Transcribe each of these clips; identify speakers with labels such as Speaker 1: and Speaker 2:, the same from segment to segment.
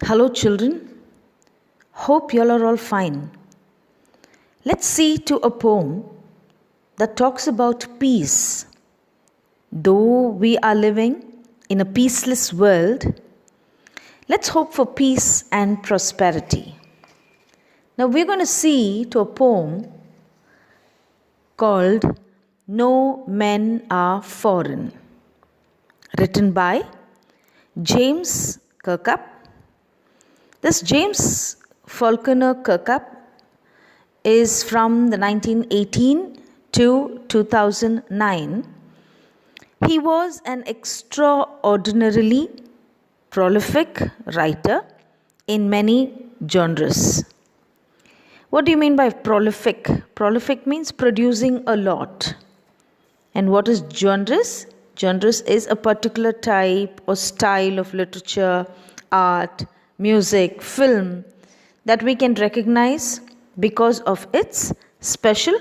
Speaker 1: Hello, children. Hope you all are all fine. Let's see to a poem that talks about peace. Though we are living in a peaceless world, let's hope for peace and prosperity. Now, we're going to see to a poem called No Men Are Foreign, written by James Kirkup. This James Falconer Kirkup is from the 1918 to 2009. He was an extraordinarily prolific writer in many genres. What do you mean by prolific? Prolific means producing a lot. And what is genres? Genres is a particular type or style of literature, art, music, film that we can recognize because of its special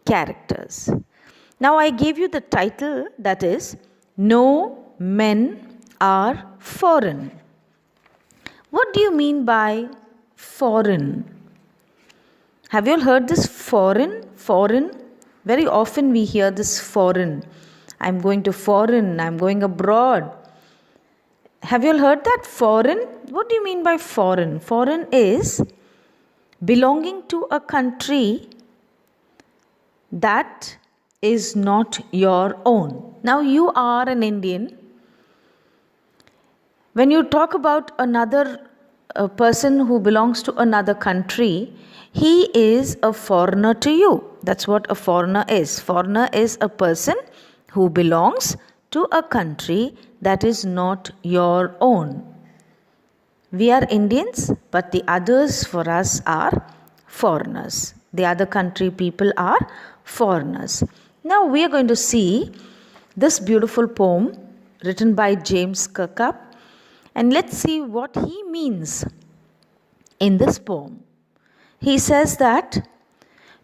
Speaker 1: characters. Now I gave you the title, that is No Men Are Foreign. What do you mean by foreign? Have you all heard this foreign? Foreign? Very often we hear this foreign. I'm going to foreign, I'm going abroad. Have you all heard that? Foreign? What do you mean by foreign? Foreign is belonging to a country that is not your own. Now you are an Indian. When you talk about another person who belongs to another country, he is a foreigner to you. That's what a foreigner is. Foreigner is a person who belongs to a country that is not your own. We are Indians, but the others for us are foreigners. The other country people are foreigners. Now we are going to see this beautiful poem written by James Kirkup, and let's see what he means in this poem. He says that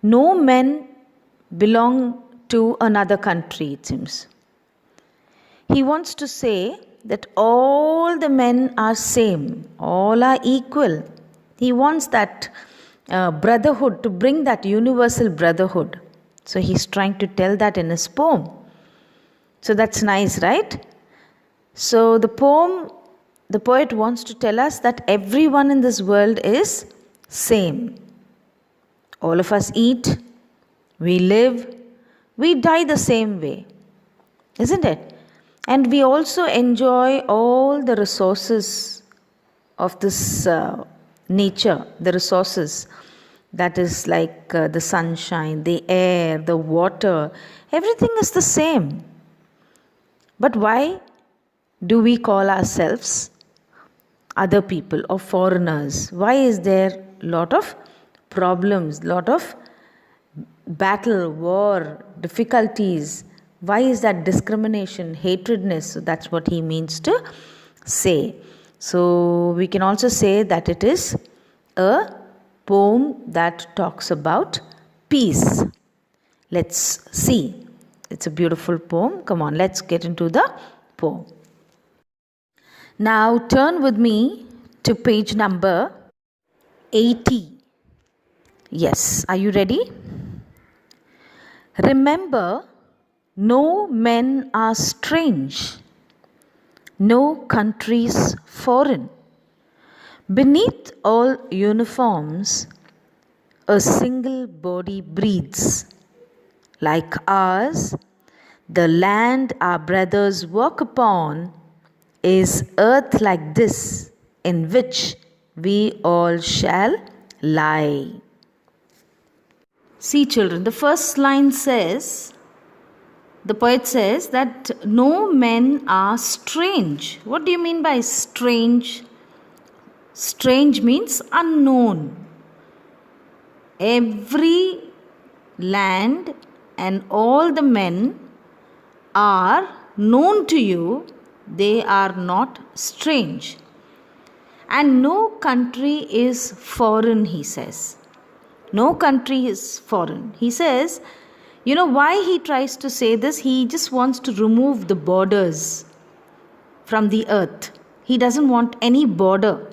Speaker 1: no men belong to another country, it seems. He wants to say that all the men are same, all are equal. He wants that brotherhood, to bring that universal brotherhood. So he's trying to tell that in his poem. So that's nice, right? So the poet wants to tell us that everyone in this world is same. All of us eat, we live, we die the same way, isn't it? And we also enjoy all the resources of this nature, the resources that is like the sunshine, the air, the water, everything is the same. But why do we call ourselves other people or foreigners? Why is there a lot of problems, lot of battle, war, difficulties? Why is that discrimination, hatredness? So that's what he means to say. So we can also say that it is a poem that talks about peace. Let's see. It's a beautiful poem. Come on, let's get into the poem. Now turn with me to page number 80. Yes, are you ready? Remember, no men are strange, no countries foreign. Beneath all uniforms, a single body breathes. Like ours, the land our brothers walk upon is earth like this, in which we all shall lie. See, children, the first line says, the poet says that no men are strange. What do you mean by strange? Strange means unknown. Every land and all the men are known to you. They are not strange. And no country is foreign, he says. No country is foreign. He says, you know why he tries to say this? He just wants to remove the borders from the earth. He doesn't want any border.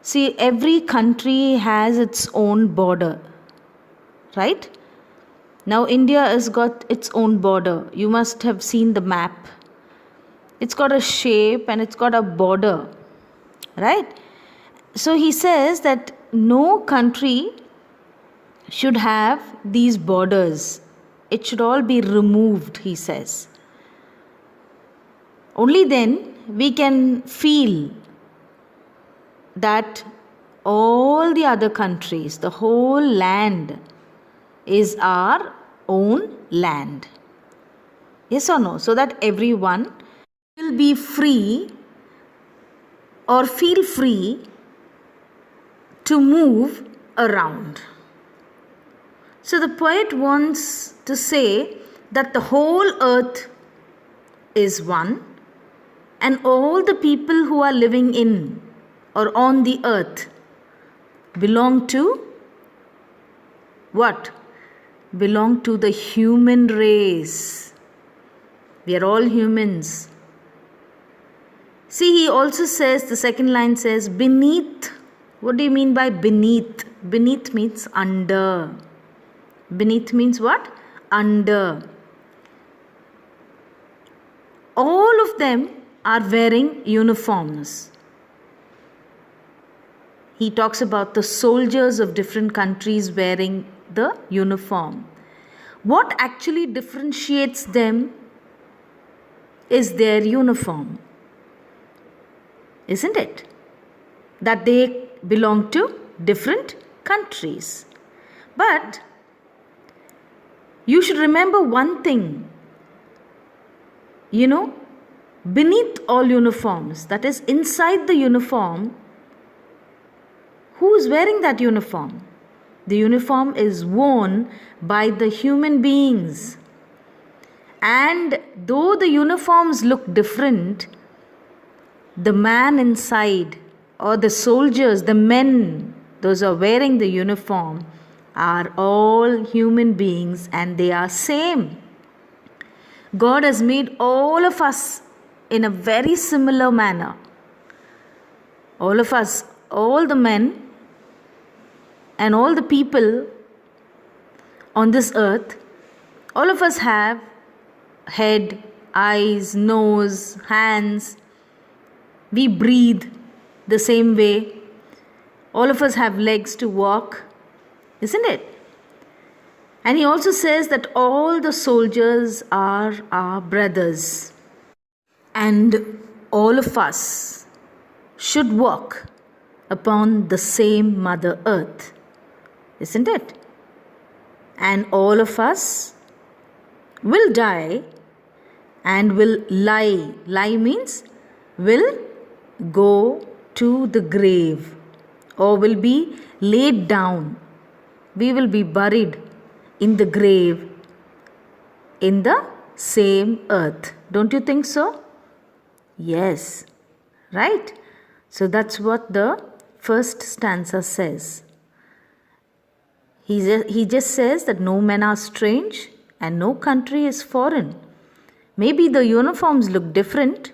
Speaker 1: See, every country has its own border, right? Now, India has got its own border. You must have seen the map. It's got a shape and it's got a border, right? So, he says that no country should have these borders. It should all be removed, he says. Only then we can feel that all the other countries, the whole land, is our own land. Yes or no? So that everyone will be free or feel free to move around. So the poet wants to say that the whole earth is one, and all the people who are living in or on the earth belong to what? Belong to the human race. We are all humans. See, he also says, the second line says, beneath. What do you mean by beneath? Beneath means under. Beneath means what? Under. All of them are wearing uniforms. He talks about the soldiers of different countries wearing the uniform. What actually differentiates them is their uniform, isn't it? That they belong to different countries. But you should remember one thing, beneath all uniforms, that is inside the uniform, who is wearing that uniform? The uniform is worn by the human beings. And though the uniforms look different, the man inside, or the soldiers, the men, those who are wearing the uniform, are all human beings and they are same. God has made all of us in a very similar manner. All of us, all the men and all the people on this earth, all of us have head, eyes, nose, hands. We breathe the same way. All of us have legs to walk, isn't it? And he also says that all the soldiers are our brothers. And all of us should walk upon the same Mother Earth, isn't it? And all of us will die and will lie. Lie means will go to the grave or will be laid down. We will be buried in the grave in the same earth. Don't you think so? Yes, right? So that's what the first stanza says. He just says that no men are strange and no country is foreign. Maybe the uniforms look different,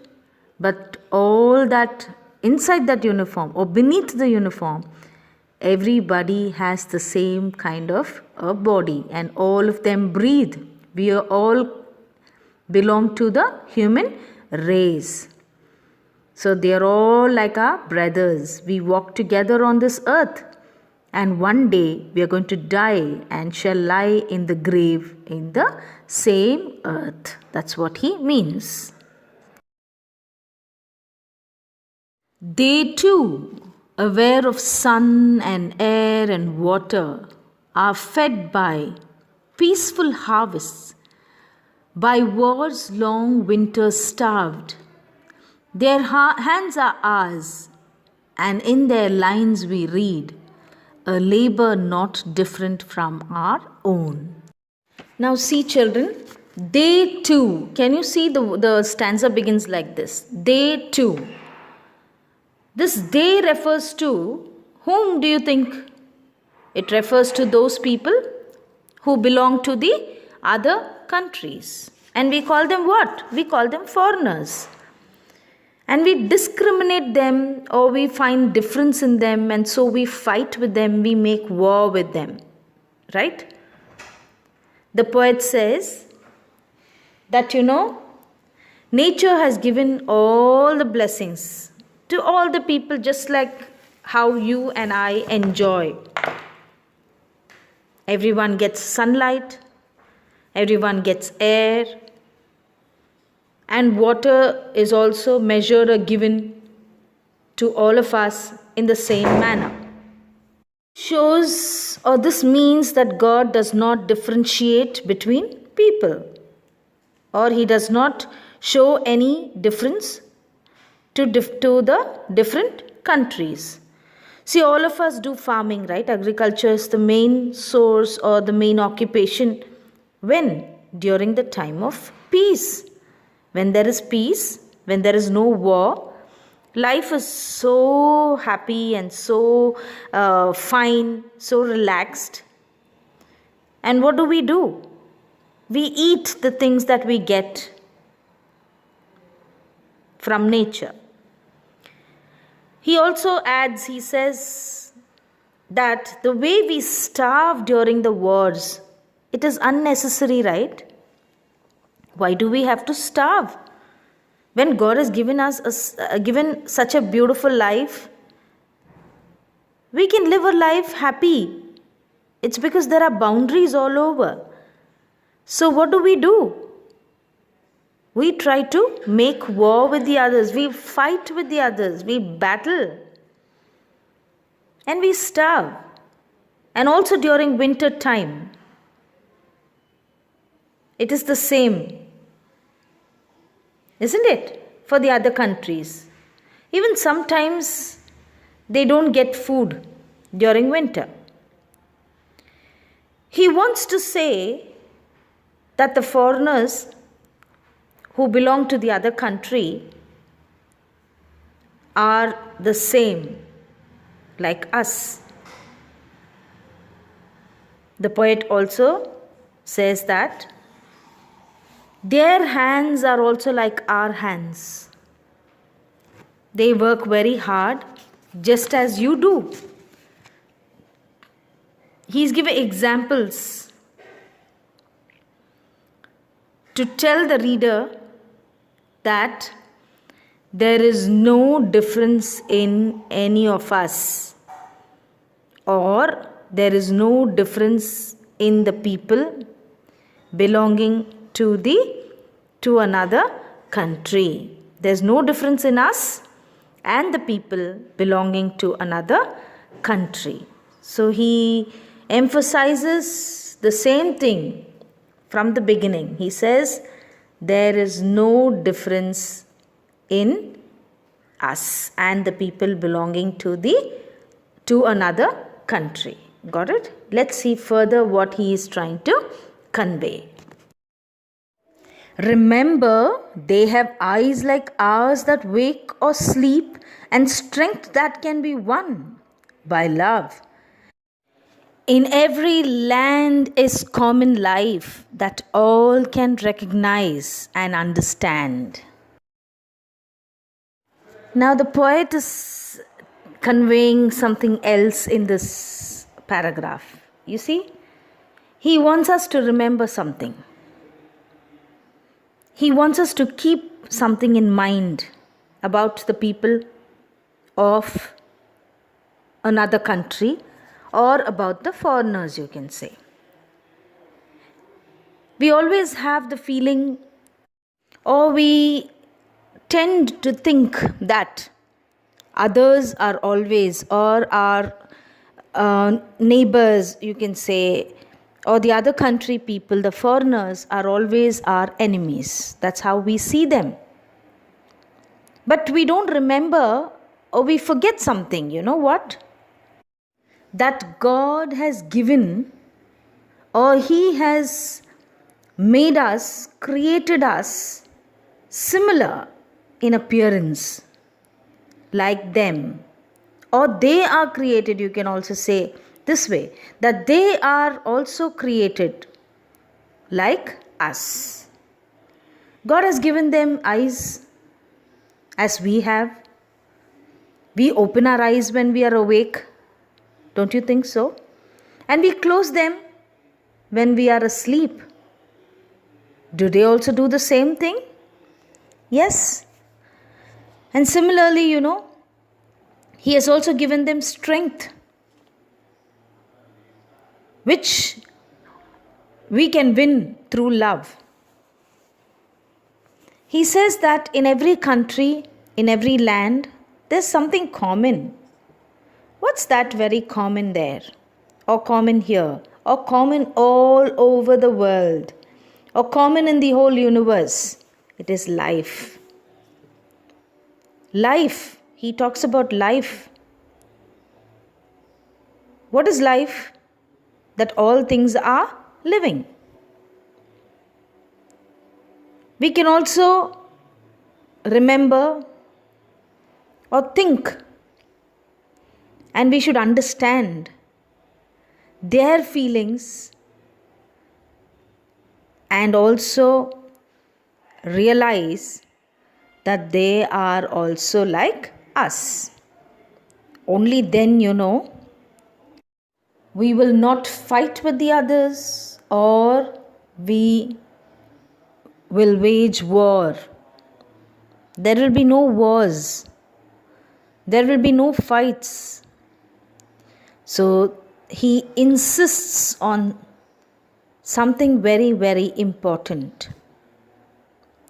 Speaker 1: but all that inside that uniform or beneath the uniform, everybody has the same kind of a body and all of them breathe. We are all belong to the human race. So they are all like our brothers. We walk together on this earth. And one day we are going to die and shall lie in the grave in the same earth. That's what he means. They too, aware of sun and air and water, are fed by peaceful harvests, by war's long winter starved. Their hands are ours, and in their lines we read, a labor not different from our own. Now see children, they too. Can you see the stanza begins like this? They too. This they refers to whom do you think? It refers to those people who belong to the other countries. And we call them what? We call them foreigners. and we discriminate them, or we find difference in them, and so we fight with them, we make war with them. Right? The poet says that, nature has given all the blessings to all the people, just like how you and I enjoy. Everyone gets sunlight, everyone gets air, and water is also measured or given to all of us in the same manner. This means that God does not differentiate between people, or He does not show any difference to the different countries. See, all of us do farming, right? Agriculture is the main source or the main occupation. When? During the time of peace. When there is peace, when there is no war, life is so happy and so fine, so relaxed. And what do? We eat the things that we get from nature. He also adds, he says that the way we starve during the wars, it is unnecessary, right? Why do we have to starve? When God has given us given such a beautiful life, we can live a life happy. It's because there are boundaries all over. So what do? We try to make war with the others. We fight with the others. We battle. And we starve. And also during winter time, it is the same. Isn't it? For the other countries. Even sometimes they don't get food during winter. He wants to say that the foreigners who belong to the other country are the same like us. The poet also says that their hands are also like our hands. They work very hard just as you do. He's giving examples to tell the reader that there is no difference in any of us, or there is no difference in the people belonging to another country. There's no difference in us and the people belonging to another country. So he emphasizes the same thing from the beginning. He says there is no difference in us and the people belonging to another country. Got it? Let's see further what he is trying to convey. Remember, they have eyes like ours that wake or sleep, and strength that can be won by love. In every land is common life that all can recognize and understand. Now the poet is conveying something else in this paragraph. You see, he wants us to remember something. He wants us to keep something in mind about the people of another country, or about the foreigners, you can say. We always have the feeling, or we tend to think that others are always, or our neighbors, you can say, or the other country people, the foreigners, are always our enemies. That's how we see them. But we don't remember, or we forget something. You know what? That God has given, or He has made us, created us similar in appearance like them. Or they are created, you can also say this way, that they are also created like us. God has given them eyes as we have? We open our eyes when we are awake. Don't you think so? And we close them when we are asleep. Do they also do the same thing? Yes. And similarly, He has also given them strength, which we can win through love. He says that in every country, in every land, there's something common. What's that very common there? Or common here? Or common all over the world? Or common in the whole universe? It is life. Life. He talks about life. What is life? That all things are living. We can also remember or think, and we should understand their feelings and also realize that they are also like us. Only then, we will not fight with the others, or we will wage war. There will be no wars. There will be no fights. So he insists on something very, very important.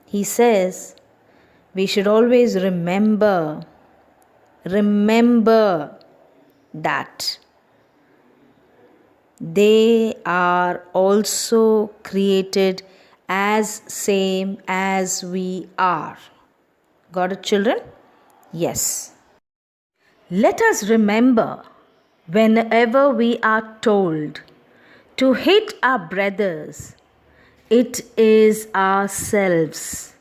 Speaker 1: He says we should always remember that they are also created as same as we are. Got it, children? Yes. Let us remember, whenever we are told to hate our brothers, it is ourselves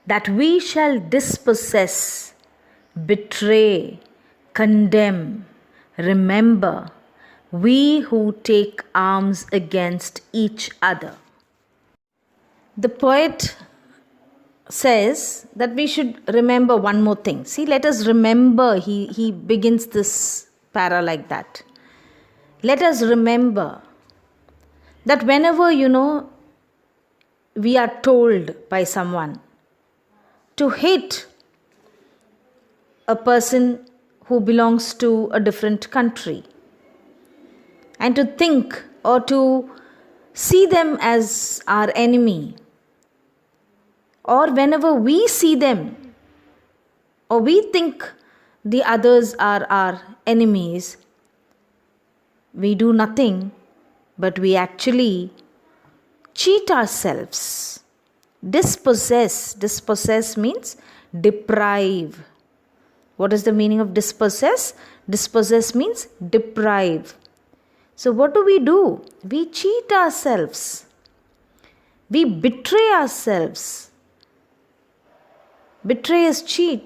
Speaker 1: that we shall dispossess, betray, condemn. Remember, we who take arms against each other. The poet says that we should remember one more thing. See, let us remember, he begins this para like that. Let us remember that whenever, we are told by someone to hate a person who belongs to a different country, and to think or to see them as our enemy, or whenever we see them or we think the others are our enemies, we do nothing but we actually cheat ourselves. Dispossess means deprive. What is the meaning of dispossess? Dispossess means deprive. So what do? We cheat ourselves. We betray ourselves. Betray is cheat.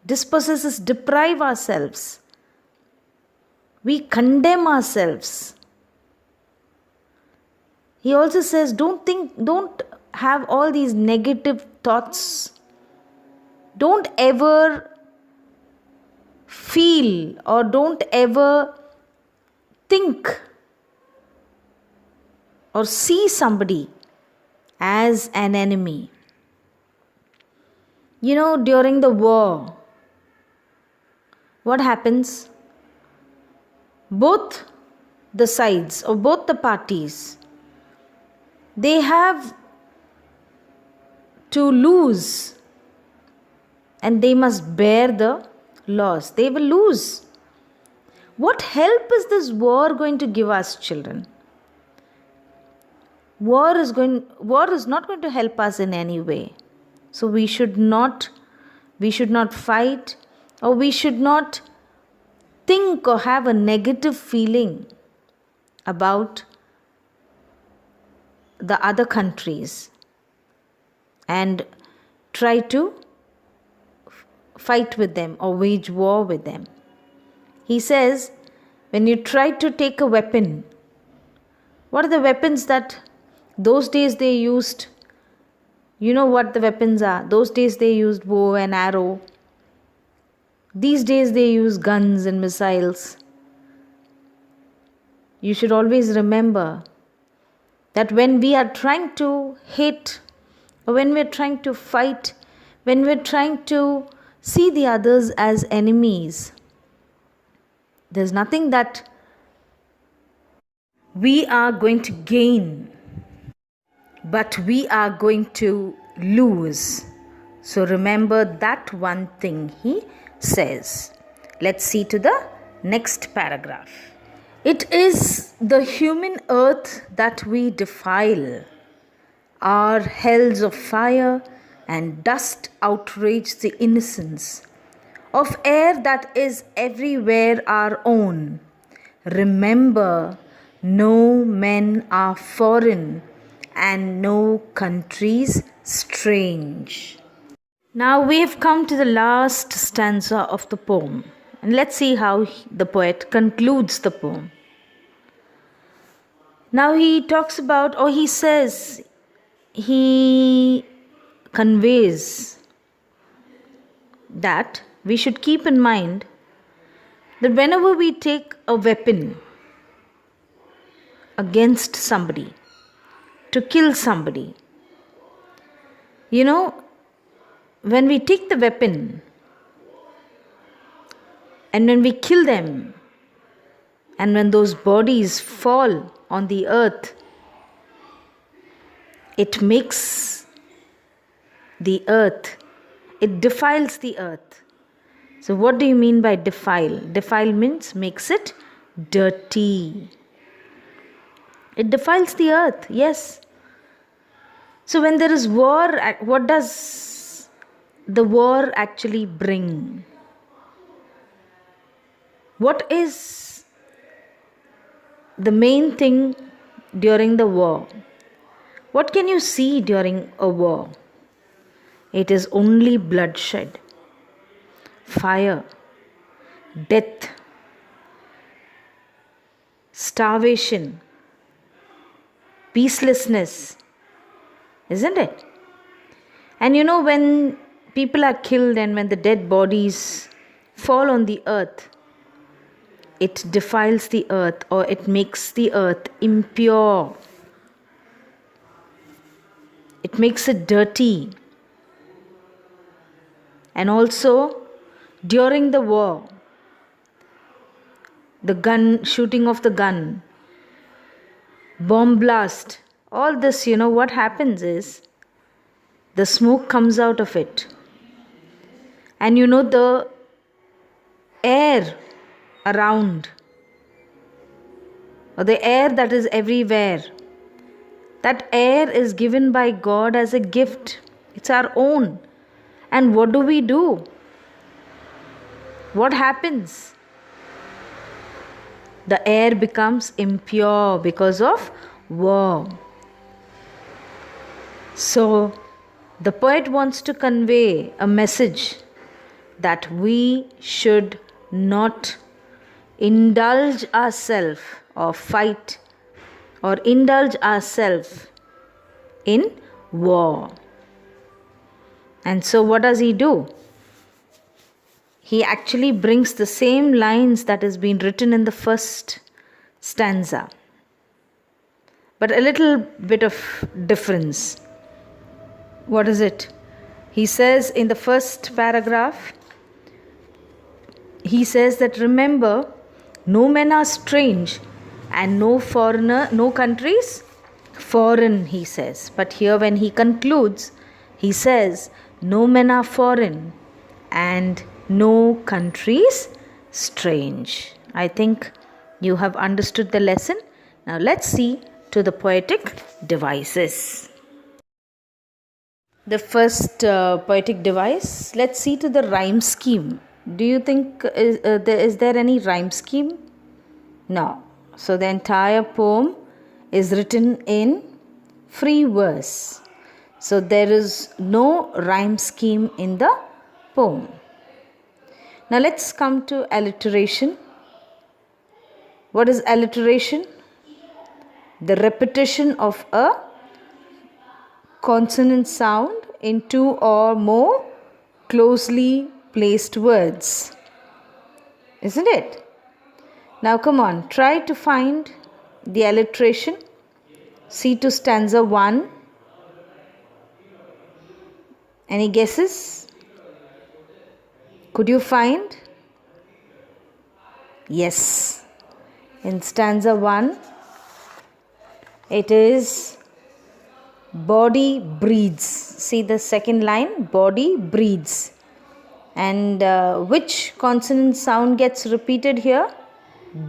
Speaker 1: Dispossess is deprive ourselves. We condemn ourselves. He also says, don't have all these negative thoughts. Don't ever feel or don't ever think or see somebody as an enemy. During the war, what happens? Both the sides or both the parties, they have to lose and they must bear the loss. They will lose. What help is this war going to give us, children? War is not going to help us in any way. So we should not fight, or we should not think or have a negative feeling about the other countries and try to fight with them or wage war with them. He says, when you try to take a weapon, what are the weapons that those days they used You know what the weapons are. Those days they used bow and arrow. These days they use guns and missiles. You should always remember that when we are trying to hit, or when we're trying to fight, when we're trying to see the others as enemies, there's nothing that we are going to gain, but we are going to lose. So remember that one thing he says. Let's see to the next paragraph. It is the human earth that we defile. Our hells of fire and dust outrage the innocence of air that is everywhere our own. Remember, no men are foreign and no countries strange. Now we have come to the last stanza of the poem, and let's see how the poet concludes the poem. Now he talks about, or he says, he conveys that we should keep in mind that whenever we take a weapon against somebody, to kill somebody, when we take the weapon and when we kill them, and when those bodies fall on the earth, it makes the earth, it defiles the earth. So what do you mean by defile? Defile means makes it dirty. It defiles the earth, yes. So when there is war, what does the war actually bring? What is the main thing during the war? What can you see during a war? It is only bloodshed, fire, death, starvation, peacelessness, isn't it? And when people are killed and when the dead bodies fall on the earth, it defiles the earth, or it makes the earth impure. It makes it dirty. And also, during the war, the shooting of the gun, bomb blast, all this, what happens is the smoke comes out of it. And the air around, or the air that is everywhere, that air is given by God as a gift. It's our own. And what do? What happens? The air becomes impure because of war. So, the poet wants to convey a message that we should not indulge ourselves or fight or indulge ourselves in war. And so what does he do? He actually brings the same lines that has been written in the first stanza, but a little bit of difference. What is it? He says in the first paragraph, he says that remember, no men are strange and no foreigner, no countries foreign, he says. But here when he concludes, he says, no men are foreign and no countries strange. I think you have understood the lesson. Now let's see to the poetic devices. The first poetic device, let's see to the rhyme scheme. Do you think, is there any rhyme scheme? No. So the entire poem is written in free verse. So there is no rhyme scheme in the poem. Now let's come to alliteration. What is alliteration? The repetition of a consonant sound in two or more closely placed words. Isn't it? Now come on, try to find the alliteration. See to stanza 1. Any guesses? Could you find? Yes. In stanza 1, it is body breathes. See the second line, body breathes. And which consonant sound gets repeated here?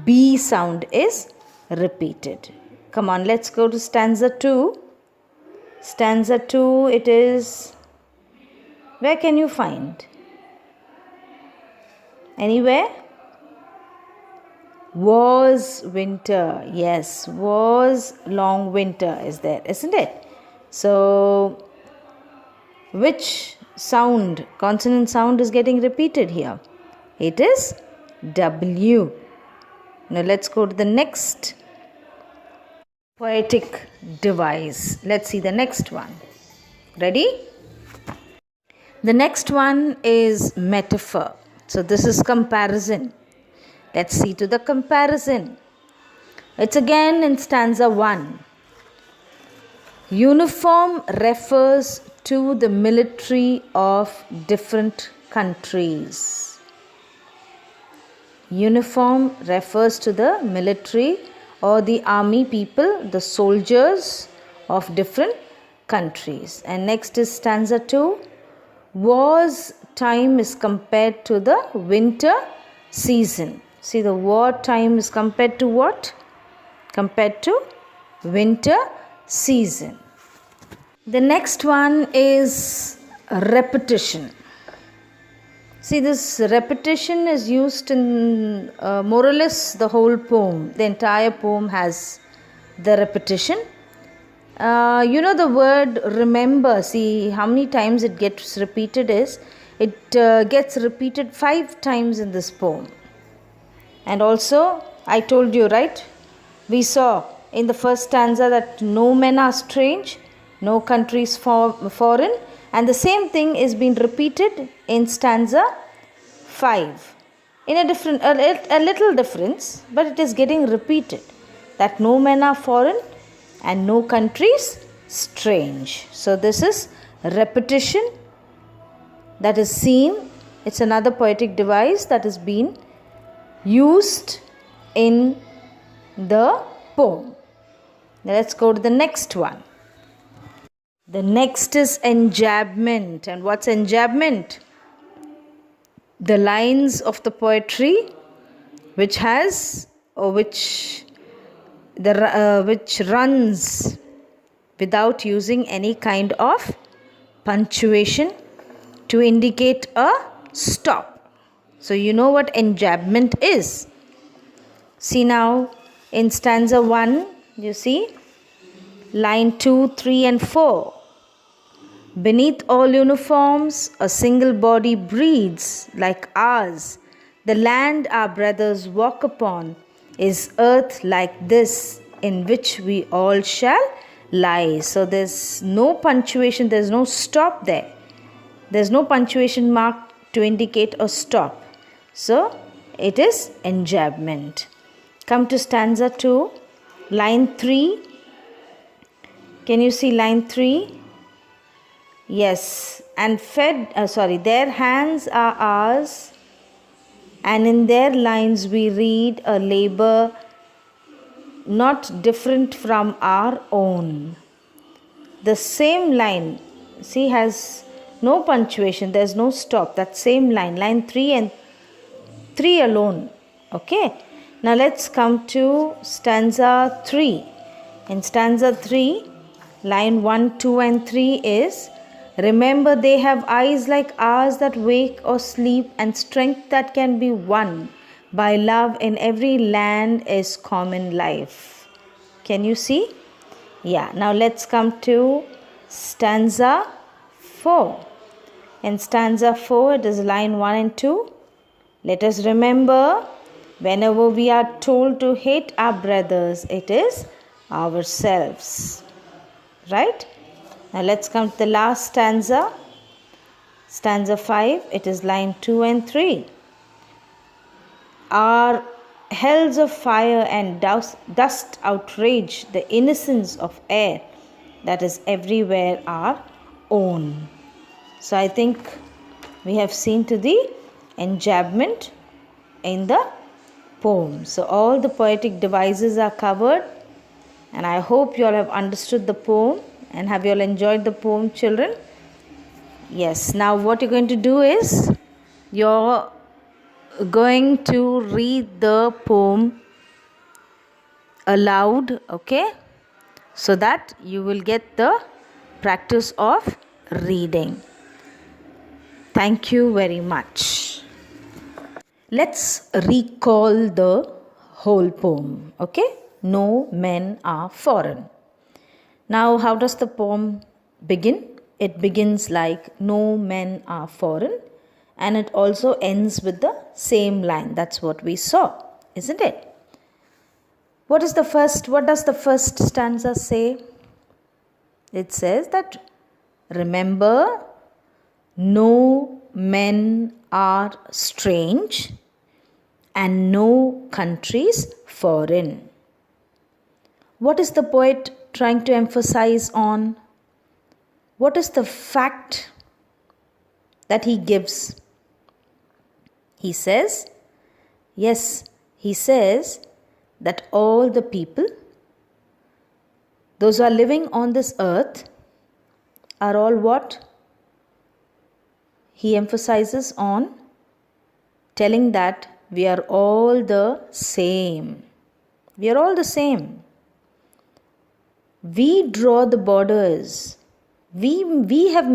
Speaker 1: B sound is repeated. Come on, let's go to stanza 2. Stanza 2, it is, where can you find? Anywhere? Was winter. Yes, was long winter is there, isn't it? So, which sound, consonant sound is getting repeated here? It is W. Now let's go to the next poetic device. Let's see the next one. Ready? The next one is metaphor. So this is comparison. Let's see to the comparison. It's again in stanza 1. Uniform refers to the military of different countries. Uniform refers to the military or the army people, the soldiers of different countries. And next is stanza 2. War's time is compared to the winter season. See, the war time is compared to what? Compared to winter season. The next one is repetition. See, this repetition is used in more or less the whole poem. The entire poem has the repetition. You know the word remember. See how many times it gets repeated is, it gets repeated 5 times in this poem. And also, I told you, right? We saw in the first stanza that no men are strange, no countries foreign. And the same thing is being repeated in stanza 5. In a little difference, but it is getting repeated. That no men are foreign and no countries strange. So this is repetition that is seen. It's another poetic device that has been used in the poem. Now let's go to the next one. The next is enjambment. And what's enjambment? The lines of the poetry which has or which runs without using any kind of punctuation to indicate a stop. So you know what enjambment is. See now in stanza 1, you see line 2, 3 and 4. Beneath all uniforms, a single body breathes like ours. The land our brothers walk upon is earth like this, in which we all shall lie. So there's no punctuation, there's no stop there. There's no punctuation mark to indicate a stop. So it is enjambment. Come to stanza 2, line 3. Can you see line 3? Yes. And their hands are ours, and in their lines we read a labor not different from our own. The same line, see, has no punctuation, there's no stop. That same line 3 and 3 alone. Okay. Now let's come to stanza 3. In stanza 3, line 1, 2 and 3 is, remember they have eyes like ours that wake or sleep, and strength that can be won by love in every land is common life. Can you see? Yeah. Now let's come to stanza 4. In stanza 4, it is line 1 and 2. Let us remember, whenever we are told to hate our brothers, it is ourselves. Right? Now let's come to the last stanza. Stanza 5, it is line 2 and 3. Our hells of fire and dust outrage the innocence of air that is everywhere our own. So I think we have seen to the enjambment in the poem. So all the poetic devices are covered, and I hope you all have understood the poem. And have you all enjoyed the poem, children? Yes. Now what you're going to do is you're going to read the poem aloud, okay? So that you will get the practice of reading. Thank you very much. Let's recall the whole poem, okay? No men are foreign. Now, how does the poem begin? It begins like no men are foreign, and it also ends with the same line. That's what we saw, isn't it? What does the first stanza say? It says that remember, no men are strange and no countries foreign. What is the poet trying to emphasize on? What is the fact that he gives? He says that all the people, those who are living on this earth, are all what? He emphasizes on telling that we are all the same. We are all the same. We draw the borders. We have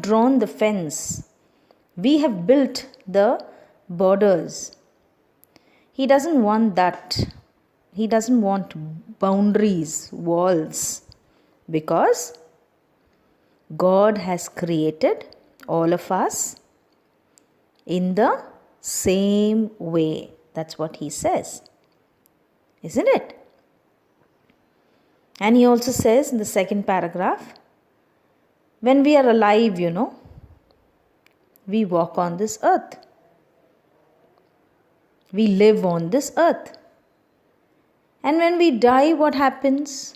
Speaker 1: drawn the fence. We have built the borders. He doesn't want that. He doesn't want boundaries, walls, because God has created all of us in the same way. That's what he says, isn't it? And he also says in the second paragraph, when we are alive, we walk on this earth. We live on this earth. And when we die, what happens?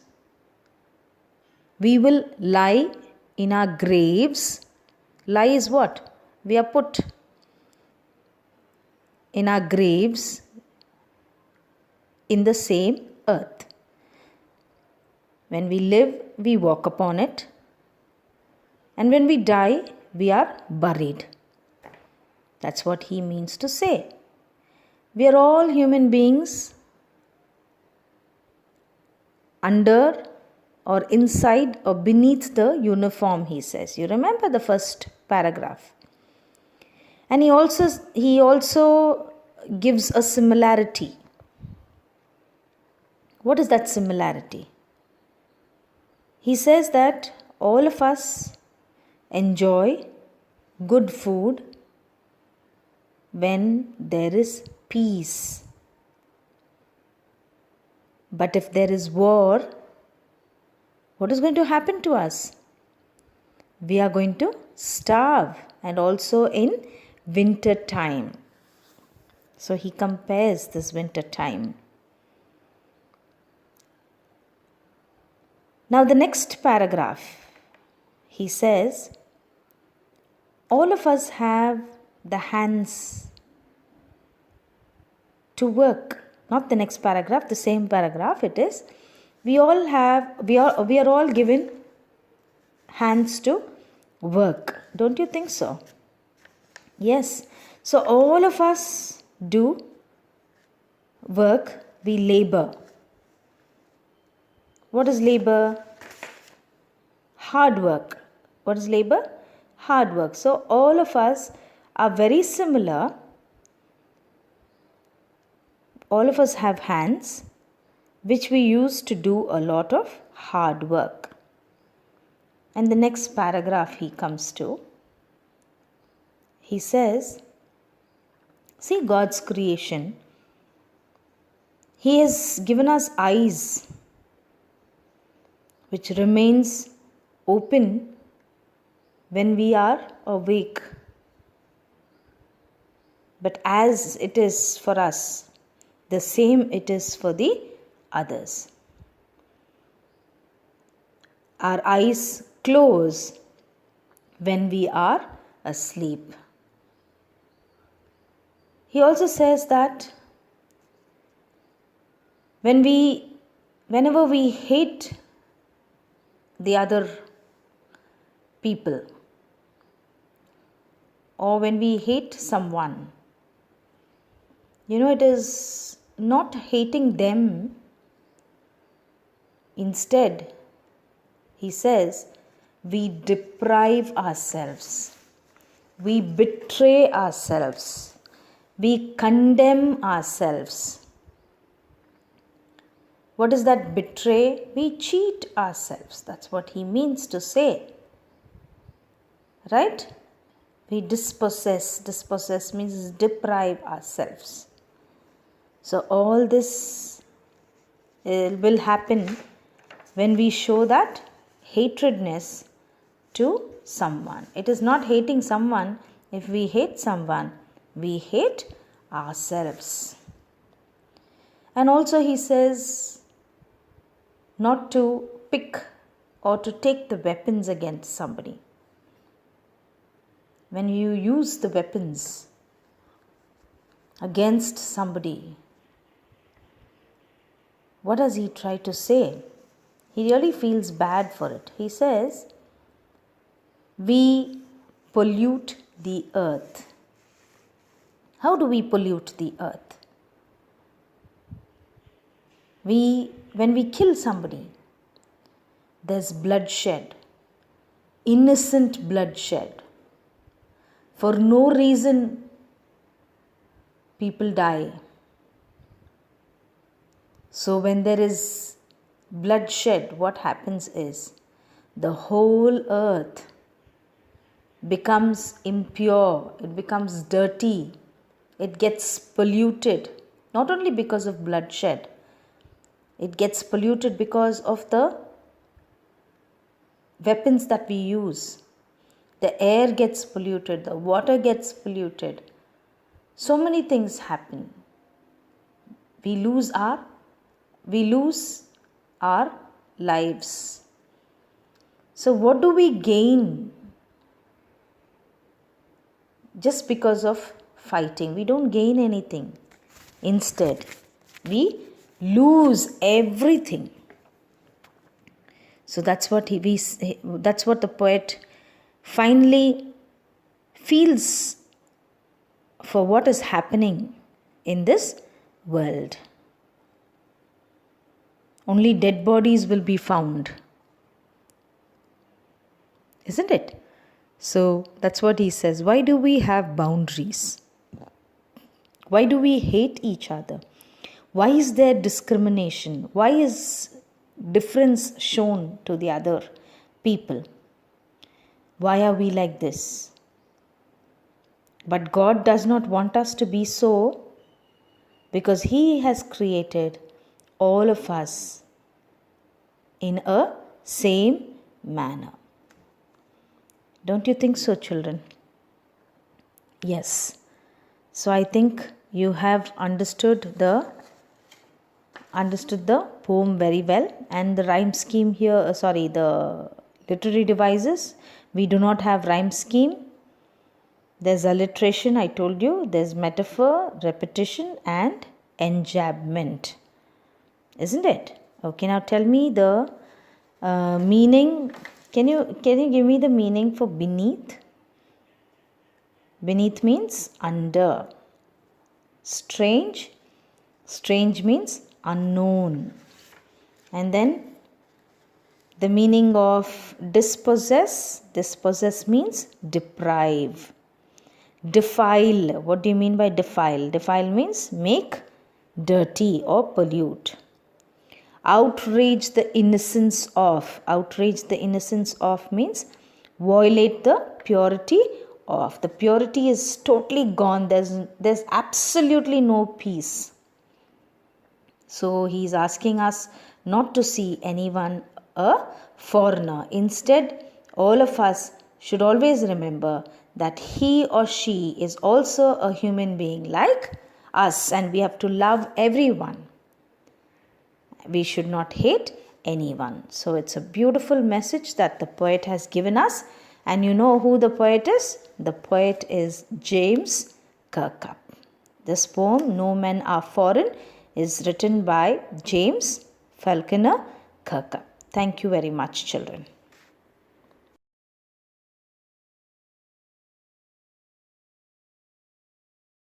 Speaker 1: We will lie in our graves. Lie is what? We are put in our graves in the same earth. When we live, we walk upon it. And when we die, we are buried. That's what he means to say. We are all human beings under or inside or beneath the uniform, he says. You remember the first paragraph. And he also gives a similarity. What is that similarity? He says that all of us enjoy good food when there is peace. But if there is war, what is going to happen to us? We are going to starve, and also in winter time. So he compares this winter time. Now the next paragraph, he says, all of us have the hands to work. Not the next paragraph, the same paragraph it is. We are all given hands to work. Don't you think so? Yes. So all of us do work, we labor. What is labor? Hard work. What is labor? Hard work. So all of us are very similar. All of us have hands which we use to do a lot of hard work. And the next paragraph he comes to, he says, see God's creation. He has given us eyes which remains open when we are awake. But as it is for us, the same it is for the others. Our eyes close when we are asleep. He also says that whenever we hate the other people, or when we hate someone, it is not hating them. Instead, he says, we deprive ourselves, we betray ourselves, we condemn ourselves. What is that betray? We cheat ourselves. That's what he means to say. Right? We dispossess. Dispossess means deprive ourselves. So all this will happen when we show that hatredness to someone. It is not hating someone. If we hate someone, we hate ourselves. And also he says not to pick or to take the weapons against somebody. When you use the weapons against somebody, what does he try to say? He really feels bad for it. He says, we pollute the earth. How do we pollute the earth? When we kill somebody, there's bloodshed, innocent bloodshed. For no reason, people die. So when there is bloodshed, what happens is the whole earth becomes impure, it becomes dirty, it gets polluted, not only because of bloodshed, it gets polluted because of the weapons that we use. The air gets polluted, the water gets polluted. So many things happen. We lose our lives. So what do we gain just because of fighting? We don't gain anything. Instead, we lose everything. So that's what the poet finally feels for what is happening in this world. Only dead bodies will be found. Isn't it? So that's what he says. Why do we have boundaries? Why do we hate each other? Why is there discrimination? Why is difference shown to the other people? Why are we like this? But God does not want us to be so, because He has created all of us in a same manner. Don't you think so, children? Yes. So I think you have understood the poem very well, and the rhyme scheme here, the literary devices, we do not have rhyme scheme. There's alliteration, I told you. There's metaphor, repetition, and enjambment. Isn't it? Okay, now tell me the meaning. Can you give me the meaning for beneath? Beneath means under. Strange. Strange means unknown. And then the meaning of dispossess. Dispossess means deprive. Defile. What do you mean by defile? Defile means make dirty or pollute. Outrage the innocence of. Outrage the innocence of means violate the purity of. The purity is totally gone. There's absolutely no peace. So he's asking us not to see anyone a foreigner. Instead, all of us should always remember that he or she is also a human being like us, and we have to love everyone. We should not hate anyone. So it's a beautiful message that the poet has given us. And you know who the poet is? The poet is James Kirkup. This poem, No Men Are Foreign, is written by James Falconer Kirkup. Thank you very much, children.